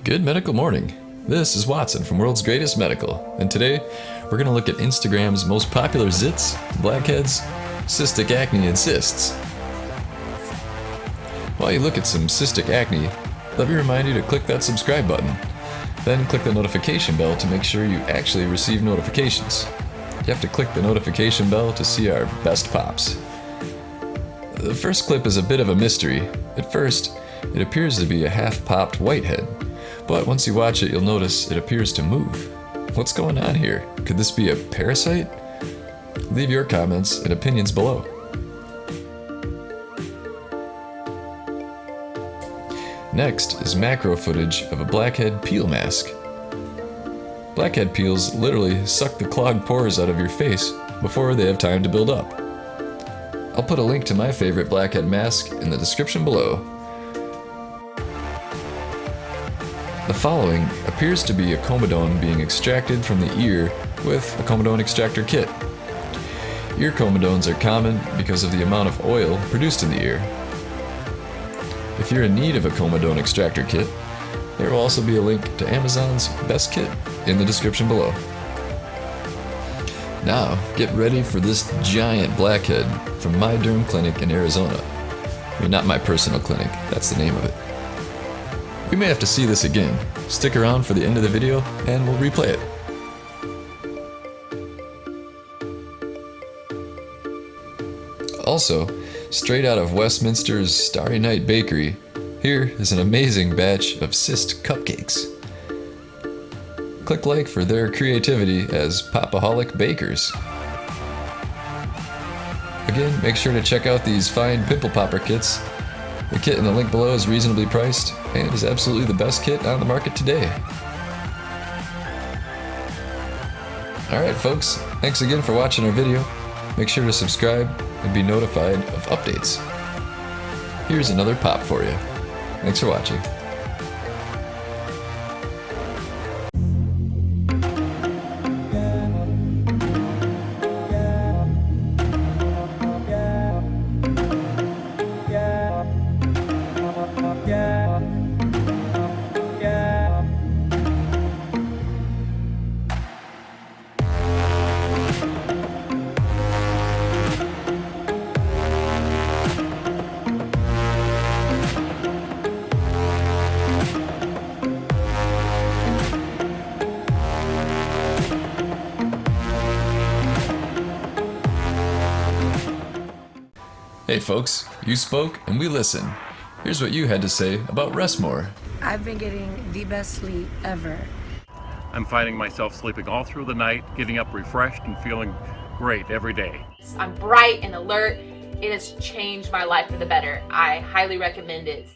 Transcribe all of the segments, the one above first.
Good medical morning. This is Watson from World's Greatest Medical, and today we're going to look at Instagram's most popular zits, blackheads, cystic acne, and cysts. While you look at some cystic acne, let me remind you to click that subscribe button. Then click the notification bell to make sure you actually receive notifications. You have to click the notification bell to see our best pops. The first clip is a bit of a mystery. At first, it appears to be a half-popped whitehead, but once you watch it, you'll notice it appears to move. What's going on here? Could this be a parasite? Leave your comments and opinions below. Next is macro footage of a blackhead peel mask. Blackhead peels literally suck the clogged pores out of your face before they have time to build up. I'll put a link to my favorite blackhead mask in the description below. The following appears to be a comedone being extracted from the ear with a comedone extractor kit. Ear comedones are common because of the amount of oil produced in the ear. If you're in need of a comedone extractor kit, there will also be a link to Amazon's best kit in the description below. Now, get ready for this giant blackhead from my derm clinic in Arizona. I mean, not my personal clinic, that's the name of it. We may have to see this again. Stick around for the end of the video and we'll replay it. Also, straight out of Westminster's Starry Night Bakery, here is an amazing batch of cyst cupcakes. Click like for their creativity as popaholic bakers. Again, make sure to check out these fine pimple popper kits. The kit in the link below is reasonably priced and is absolutely the best kit on the market today. Alright folks, thanks again for watching our video. Make sure to subscribe and be notified of updates. Here's another pop for you. Thanks for watching. Hey folks, you spoke and we listened. Here's what you had to say about rest more. I've been getting the best sleep ever. I'm finding myself sleeping all through the night, getting up refreshed and feeling great every day. I'm bright and alert. It has changed my life for the better. I highly recommend it.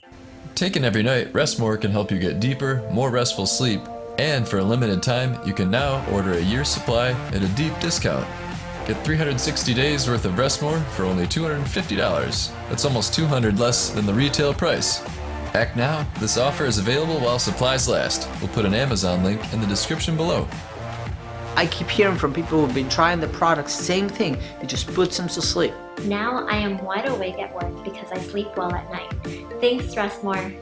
Taken every night, Restmore can help you get deeper, more restful sleep, and for a limited time, you can now order a year's supply at a deep discount. Get 360 days worth of Restmore for only $250. That's almost $200 less than the retail price. Act now. This offer is available while supplies last. We'll put an Amazon link in the description below. I keep hearing from people who've been trying the products, same thing, it just puts them to sleep. Now I am wide awake at work because I sleep well at night. Thanks, Restmore.